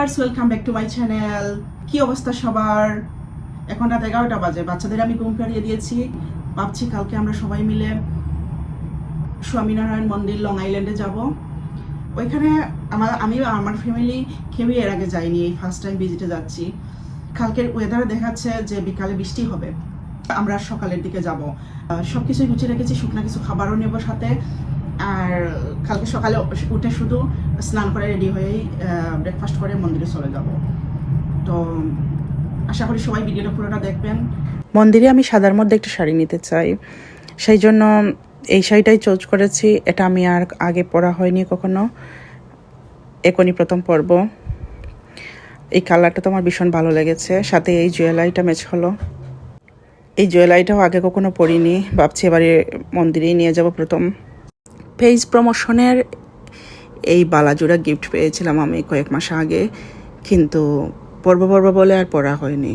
Viewers, welcome back to my channel. কি অবস্থা সবার? এখন রাত 11টা বাজে। বাচ্চাদের আমি ঘুম পাড়িয়ে দিয়েছি। ভাবছি কালকে আমরা সবাই মিলে স্বামীনারায়ণ মন্দির লং আইল্যান্ডে যাব। ওইখানে আমি আমার ফ্যামিলি কেউই এর আগে যাইনি, এই ফার্স্ট টাইম ভিজিটে যাচ্ছি। কালকের ওয়েদার দেখাচ্ছে যে বিকালে বৃষ্টি হবে। আমরা সকালের দিকে যাব। সব কিছুই গুছিয়ে রেখেছি, শুকনো কিছু খাবারও নেব সাথে। আর কালকে সকালে উঠে শুধু স্নান করে রেডি হয়েই ব্রেকফাস্ট করে মন্দিরে চলে যাব। তো আশা করি সবাই ভিডিওটা পুরোটা দেখবেন। মন্দিরে আমি সাদার মধ্যে একটা শাড়ি নিতে চাই, সেই জন্য এই শাড়িটাই চুজ করেছি। এটা আমি আর আগে পরা হয়নি কখনো, এখনই প্রথম পরব। এই কালারটা তো আমার ভীষণ ভালো লেগেছে, সাথে এই জুয়েলারিটা ম্যাচ হলো। এই জুয়েলারিটাও আগে কখনো পরিনি, ভাবছি এবারে মন্দিরেই নিয়ে যাব প্রথম। পেজ প্রমোশনের এই বালাজোড়া গিফট পেয়েছিলাম আমি কয়েক মাস আগে, কিন্তু পরব বলে আর পরা হয়নি।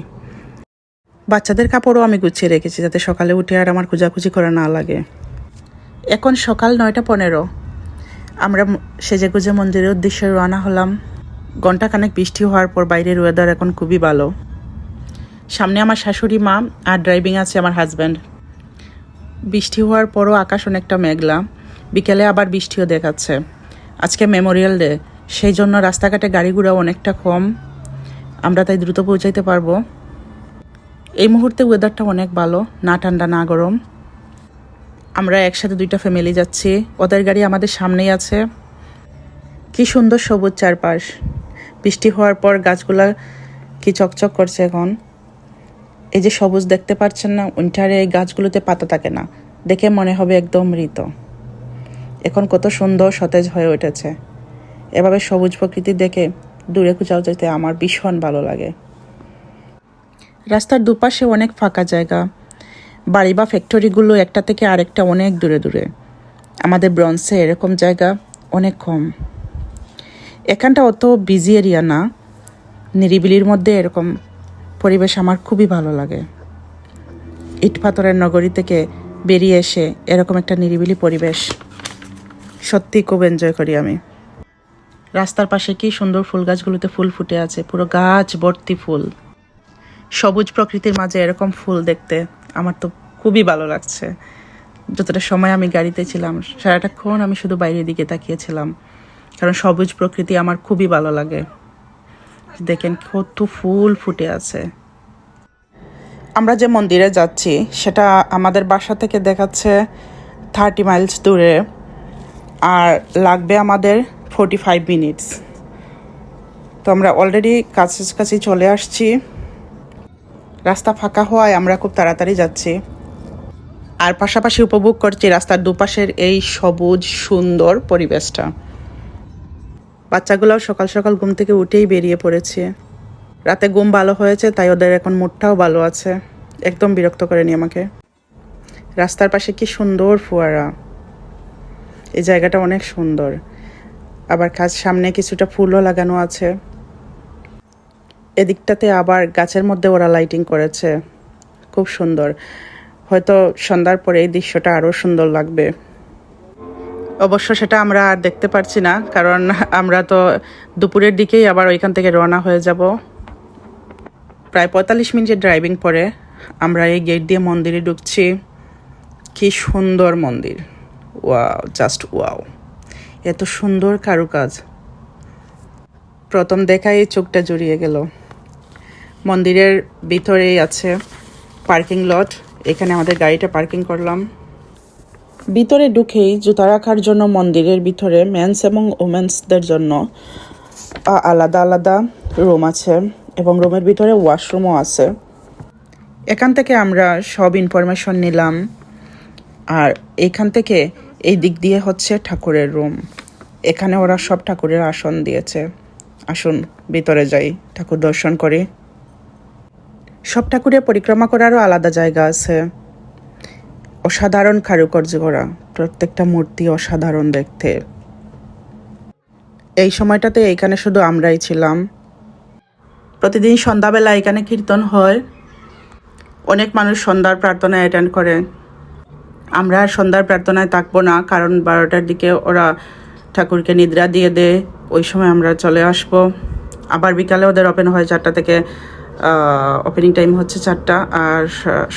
বাচ্চাদের কাপড়ও আমি গুছিয়ে রেখেছি যাতে সকালে উঠে আর আমার খোঁজাখুঁজি করা না লাগে। এখন সকাল 9:15। আমরা সেজেগুজে মন্দিরের উদ্দেশ্যে রওনা হলাম। ঘণ্টাখানেক বৃষ্টি হওয়ার পর বাইরের ওয়েদার এখন খুবই ভালো। সামনে আমার শাশুড়ি মা আর ড্রাইভিং আছে আমার হাজব্যান্ড। বৃষ্টি হওয়ার পরও আকাশ অনেকটা মেঘলা, বিকেলে আবার বৃষ্টিও দেখাচ্ছে। আজকে মেমোরিয়াল ডে, সেই জন্য রাস্তাঘাটে গাড়ি ঘোড়াও অনেকটা কম। আমরা তাই দ্রুত পৌঁছাইতে পারবো। এই মুহূর্তে ওয়েদারটা অনেক ভালো, না ঠান্ডা না গরম। আমরা একসাথে 2টা ফ্যামিলি যাচ্ছি, ওদের গাড়ি আমাদের সামনেই আছে। কি সুন্দর সবুজ চারপাশ। বৃষ্টি হওয়ার পর গাছগুলা কি চকচক করছে এখন। এই যে সবুজ দেখতে পাচ্ছেন না, উইন্টারে এই গাছগুলোতে পাতা থাকে না, দেখে মনে হবে একদম মৃত। এখন কত সুন্দর সতেজ হয়ে উঠেছে। এভাবে সবুজ প্রকৃতি দেখে দূরে কোথাও যেতে আমার ভীষণ ভালো লাগে। রাস্তার দুপাশে অনেক ফাঁকা জায়গা, বাড়ি বা ফ্যাক্টরিগুলো একটা থেকে আরেকটা অনেক দূরে দূরে। আমাদের ব্রন্সে এরকম জায়গা অনেক কম। এখানটা অত বিজি এরিয়া না, নিরিবিলির মধ্যে এরকম পরিবেশ আমার খুবই ভালো লাগে। ইট পাথরের নগরী থেকে বেরিয়ে এসে এরকম একটা নিরিবিলি পরিবেশ সত্যি খুব এনজয় করি আমি। রাস্তার পাশে কি সুন্দর ফুল গাছগুলোতে ফুল ফুটে আছে, পুরো গাছ ভর্তি ফুল। সবুজ প্রকৃতির মাঝে এরকম ফুল দেখতে আমার তো খুবই ভালো লাগছে। যতটা সময় আমি গাড়িতে ছিলাম সারাটাক্ষণ আমি শুধু বাইরের দিকে তাকিয়েছিলাম, কারণ সবুজ প্রকৃতি আমার খুবই ভালো লাগে। দেখেন কত ফুল ফুটে আছে। আমরা যে মন্দিরে যাচ্ছি সেটা আমাদের বাসা থেকে দেখাচ্ছে 30 মাইলস দূরে, আর লাগবে আমাদের 45 মিনিটস। তো আমরা অলরেডি কাছাকাছি চলে আসছি। রাস্তা ফাঁকা হওয়ায় আমরা খুব তাড়াতাড়ি যাচ্ছি, আর পাশাপাশি উপভোগ করছি রাস্তার দুপাশের এই সবুজ সুন্দর পরিবেশটা। বাচ্চাগুলোও সকাল সকাল ঘুম থেকে উঠেই বেরিয়ে পড়েছে। রাতে ঘুম ভালো হয়েছে, তাই ওদের এখন মুডটাও ভালো আছে, একদম বিরক্ত করেনি আমাকে। রাস্তার পাশে কি সুন্দর ফোয়ারা, এই জায়গাটা অনেক সুন্দর। আবার সামনে কিছুটা ফুলও লাগানো আছে। এদিকটাতে আবার গাছের মধ্যে ওরা লাইটিং করেছে, খুব সুন্দর। হয়তো সন্ধ্যার পরে এই দৃশ্যটা আরও সুন্দর লাগবে। অবশ্য সেটা আমরা আর দেখতে পারছি না, কারণ আমরা তো দুপুরের দিকেই আবার ওইখান থেকে রওনা হয়ে যাব। প্রায় 45 মিনিটের ড্রাইভিং পরে আমরা এই গেট দিয়ে মন্দিরে ঢুকছি। কি সুন্দর মন্দির, ওয়াও, জাস্ট ওয়াও। এত সুন্দর কারুকাজ, প্রথম দেখাই চোখটা জুড়িয়ে গেল। মন্দিরের ভিতরেই আছে পার্কিং লট, এখানে আমাদের গাড়িটা পার্কিং করলাম। ভিতরে ঢুকেই জুতা রাখার জন্য মন্দিরের ভিতরে মেন্স এবং ওমেন্সদের জন্য আলাদা আলাদা রুম আছে, এবং রুমের ভিতরে ওয়াশরুমও আছে। এখান থেকে আমরা সব ইনফরমেশন নিলাম। আর এখান থেকে এই দিক দিয়ে হচ্ছে ঠাকুরের রুম। এখানে ওরা সব ঠাকুরের আসন দিয়েছে। আসুন ভিতরে যাই, ঠাকুর দর্শন করি। সব ঠাকুরের পরিক্রমা করারও আলাদা জায়গা আছে। অসাধারণ কারুকার্য করা, প্রত্যেকটা মূর্তি অসাধারণ দেখতে। এই সময়টাতে এইখানে শুধু আমরাই ছিলাম। প্রতিদিন সন্ধ্যাবেলা এখানে কীর্তন হয়, অনেক মানুষ সন্ধ্যার প্রার্থনায় অ্যাটেন্ড করে। আমরা আর সন্ধ্যার প্রার্থনায় থাকবো না, কারণ 12টার দিকে ওরা ঠাকুরকে নিদ্রা দিয়ে দেয়, ওই সময় আমরা চলে আসব। আবার বিকালে ওদের ওপেন হয় 4টা থেকে, ওপেনিং টাইম হচ্ছে 4টা, আর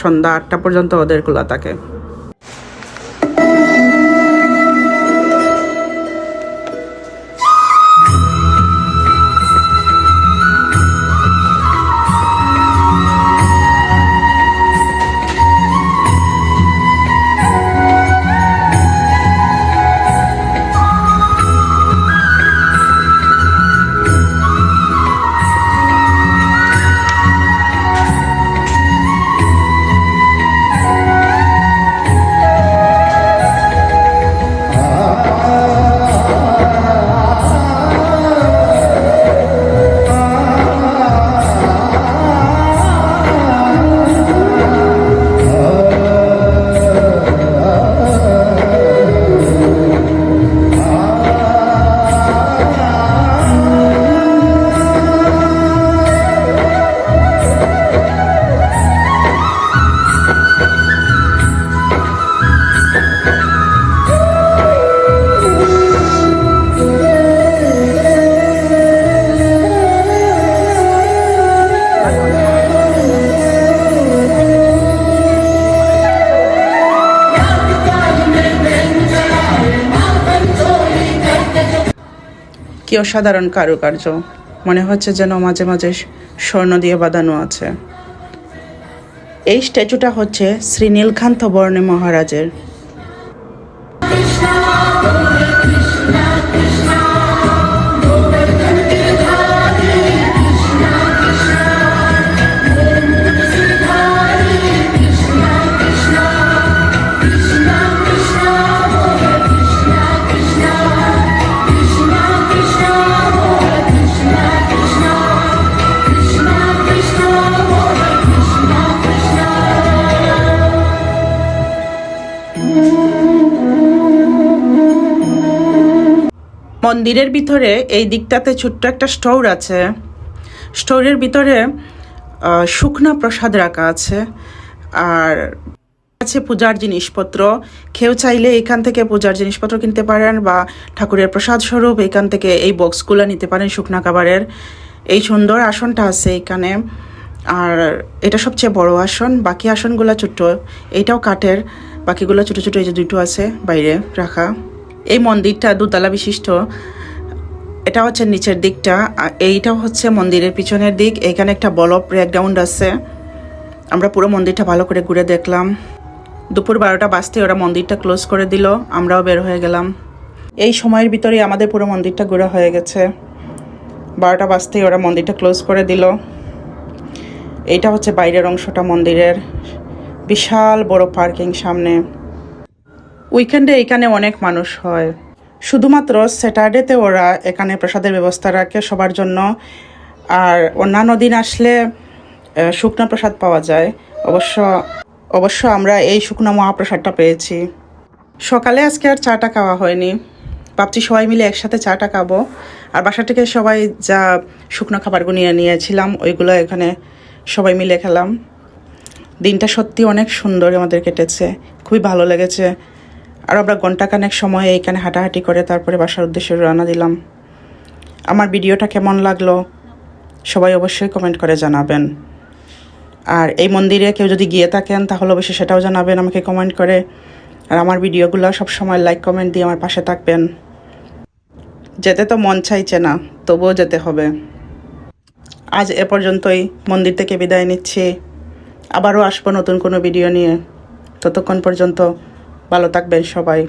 সন্ধ্যা 8টা পর্যন্ত ওদের খোলা থাকে। কি অসাধারণ কারুকার্য, মনে হচ্ছে যেন মাঝে মাঝে স্বর্ণ দিয়ে বাঁধানো আছে। এই স্ট্যাচুটা হচ্ছে শ্রী নীলকান্ত বর্ণে মহারাজের। মন্দিরের ভিতরে এই দিকটাতে ছোট্ট একটা স্টোর আছে। স্টোরের ভিতরে শুকনা প্রসাদ রাখা আছে, আর আছে পূজার জিনিসপত্র। কেউ চাইলে এখান থেকে পূজার জিনিসপত্র কিনতে পারেন, বা ঠাকুরের প্রসাদ স্বরূপ এখান থেকে এই বক্সগুলো নিতে পারেন শুকনা খাবারের। এই সুন্দর আসনটা আছে এখানে, আর এটা সবচেয়ে বড় আসন। বাকি আসনগুলো ছোট্ট, এইটাও কাঠের, বাকিগুলো ছোট ছোট। এই যে দুটো আছে বাইরে রাখা। এই মন্দিরটা দোতলা বিশিষ্ট। এটা হচ্ছে নিচের দিকটা, এইটাও হচ্ছে মন্দিরের পিছনের দিক। এখানে একটা বল ব্রেকগ্রাউন্ড আছে। আমরা পুরো মন্দিরটা ভালো করে ঘুরে দেখলাম। দুপুর 12টা বাজতে ওরা মন্দিরটা ক্লোজ করে দিল, আমরাও বের হয়ে গেলাম। এই সময়ের ভিতরে আমাদের পুরো মন্দিরটা ঘোরা হয়ে গেছে। 12টা বাজতেই ওরা মন্দিরটা ক্লোজ করে দিল। এইটা হচ্ছে বাইরের অংশটা মন্দিরের। বিশাল বড় পার্কিং সামনে। উইকেন্ডে এখানে অনেক মানুষ হয়। শুধুমাত্র স্যাটারডেতে ওরা এখানে প্রসাদের ব্যবস্থা রাখে সবার জন্য, আর অন্যান্য দিন আসলে শুকনো প্রসাদ পাওয়া যায়। অবশ্য আমরা এই শুকনো মহাপ্রসাদটা পেয়েছি। সকালে আজকে আর চাটা খাওয়া হয়নি, ভাবছি সবাই মিলে একসাথে চাটা খাবো। আর বাসা থেকে সবাই যা শুকনো খাবারগুলো নিয়েছিলাম ওইগুলো এখানে সবাই মিলে খেলাম। দিনটা সত্যি অনেক সুন্দর আমাদের কেটেছে, খুবই ভালো লেগেছে। আর আমরা ঘন্টাখানেক সময় এইখানে হাঁটাহাঁটি করে তারপরে বাসার উদ্দেশ্যে রওনা দিলাম। আমার ভিডিওটা কেমন লাগলো সবাই অবশ্যই কমেন্ট করে জানাবেন। আর এই মন্দিরে কেউ যদি গিয়ে থাকেন তাহলে অবশ্যই সেটাও জানাবেন আমাকে কমেন্ট করে। আর আমার ভিডিওগুলো সবসময় লাইক কমেন্ট দিয়ে আমার পাশে থাকবেন। যেতে তো মন চাইছে না, তবুও যেতে হবে। আজ এ পর্যন্তই, মন্দির থেকে বিদায় নিচ্ছি। আবারও আসবো নতুন কোনো ভিডিও নিয়ে। ততক্ষণ পর্যন্ত ভালো থাকবেন সবাই।